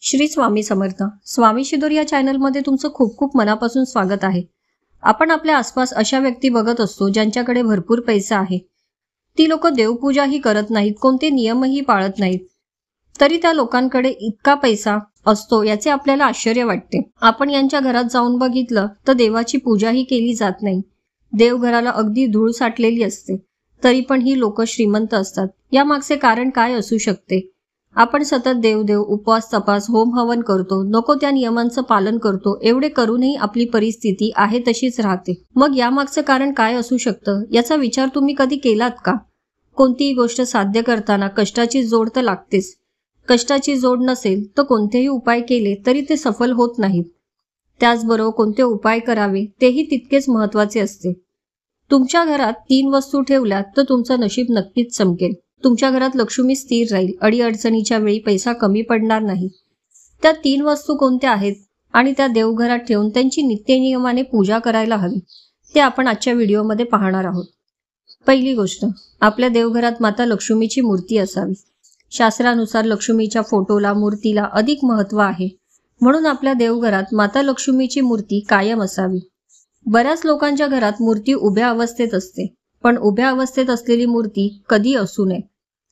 श्री स्वामी समर्थ. स्वामी शिदोर या चॅनलमध्ये तुमचं खूप खूप मनापासून स्वागत आहे. आपण आपल्या आसपास अशा व्यक्ती बघत असतो ज्यांच्याकडे भरपूर पैसा आहे. ती लोक देवपूजाही करत नाहीत, कोणते नियमही पाळत नाहीत, तरी त्या लोकांकडे इतका पैसा असतो याचे आपल्याला आश्चर्य वाटते. आपण यांच्या घरात जाऊन बघितलं तर देवाची पूजाही केली जात नाही. देवघराला अगदी धूळ साठलेली असते, तरी पण ही लोक श्रीमंत असतात. यामागचे कारण काय असू शकते? आपण सतत देव उपवास तपास होम हवन करतो, नको त्या नियमांचं पालन करतो, एवढे करूनही आपली परिस्थिती आहे तशीच राहते. मग यामागचं कारण काय असू शकतं याचा विचार तुम्ही कधी केलात का? कोणतीही गोष्ट साध्य करताना कष्टाची जोड तर लागतेच. कष्टाची जोड नसेल तर कोणतेही उपाय केले तरी ते सफल होत नाहीत. त्याचबरोबर कोणते उपाय करावे तेही तितकेच महत्त्वाचे असते. तुमच्या घरात 3 वस्तू ठेवल्यात तर तुमचं नशीब नक्कीच चमकेल. तुमच्या घरात लक्ष्मी स्थिर राहील, अडीअडचणीच्या वेळी पैसा कमी पडणार नाही. त्या 3 वस्तू कोणत्या आहेत आणि त्या देवघरात ठेवून त्यांची नित्यनियमाने पूजा करायला हवी, ते आपण आजच्या व्हिडिओमध्ये पाहणार आहोत. पहिली गोष्ट, आपल्या देवघरात माता लक्ष्मीची मूर्ती असावी. शास्त्रानुसार लक्ष्मीच्या फोटोला, मूर्तीला अधिक महत्त्व आहे, म्हणून आपल्या देवघरात माता लक्ष्मीची मूर्ती कायम असावी. बऱ्याच लोकांच्या घरात मूर्ती उभ्या अवस्थेत असते, पण उभ्या अवस्थेत असलेली मूर्ती कधी असू नये.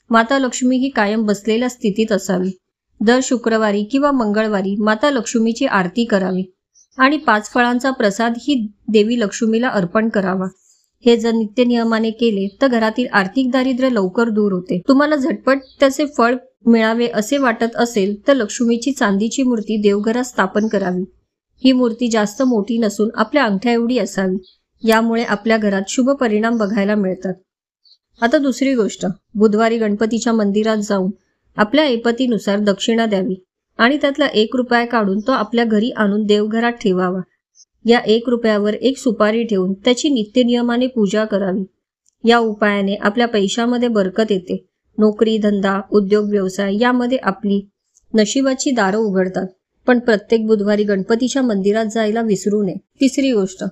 माता लक्ष्मी ही कायम बसलेल्या स्थितीत असावी. दर शुक्रवारी किंवा मंगळवारी माता लक्ष्मीची आरती करावी आणि 5 फळांचा प्रसाद ही देवी लक्ष्मीला अर्पण करावा. हे जर नित्यनियमाने केले तर घरातील आर्थिक दारिद्र्य लवकर दूर होते. तुम्हाला झटपट त्याचे फळ मिळावे असे वाटत असेल तर लक्ष्मीची चांदीची मूर्ती देवघरात स्थापन करावी. ही मूर्ती जास्त मोठी नसून आपल्या अंगठ्या एवढी असावी. यामुळे आपल्या घरात शुभ परिणाम बघायला मिळतात. आता दुसरी गोष्ट, बुधवारी गणपतीच्या मंदिरात जाऊन आपल्या ऐपतीनुसार दक्षिणा द्यावी आणि त्यातला 1 रुपया काढून तो आपल्या घरी आणून देवघरात ठेवावा. या 1 रुपयावर 1 सुपारी ठेवून त्याची नित्यनियमाने पूजा करावी. या उपायाने आपल्या पैशामध्ये बरकत येते. नोकरी, धंदा, उद्योग, व्यवसाय यामध्ये आपली नशिबाची दारं उघडतात. पण प्रत्येक बुधवारी गणपतीच्या मंदिरात जायला विसरू नये. तिसरी गोष्ट,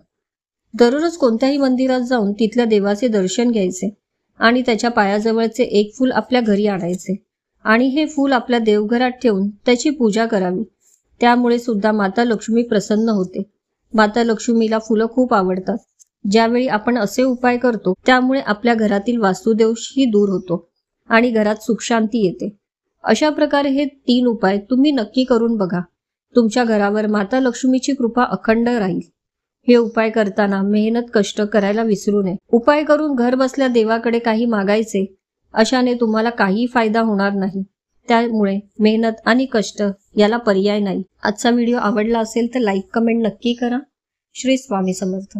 दररोज कोणत्याही मंदिरात जाऊन तिथल्या देवाचे दर्शन घ्यायचे आणि त्याच्या पायाजवळचे 1 फूल आपल्या घरी आणायचे आणि हे फूल आपल्या देवघरात ठेवून त्याची पूजा करावी. त्यामुळे सुद्धा माता लक्ष्मी प्रसन्न होते. माता लक्ष्मीला फुलं खूप आवडतात. ज्यावेळी आपण असे उपाय करतो त्यामुळे आपल्या घरातील वास्तुदोषही दूर होतो आणि घरात सुखशांती येते. अशा प्रकारे हे 3 उपाय तुम्ही नक्की करून बघा. तुमच्या घरावर माता लक्ष्मीची कृपा अखंड राहील. हे उपाय करताना मेहनत कष्ट करायला विसरू नये. उपाय करून घर बसल्या देवाकडे काही मागायचे, अशाने तुम्हाला काही फायदा होणार नाही. त्यामुळे मेहनत आणि कष्ट याला पर्याय नाही. आजचा व्हिडिओ आवडला असेल तर लाईक कमेंट नक्की करा. श्री स्वामी समर्थ.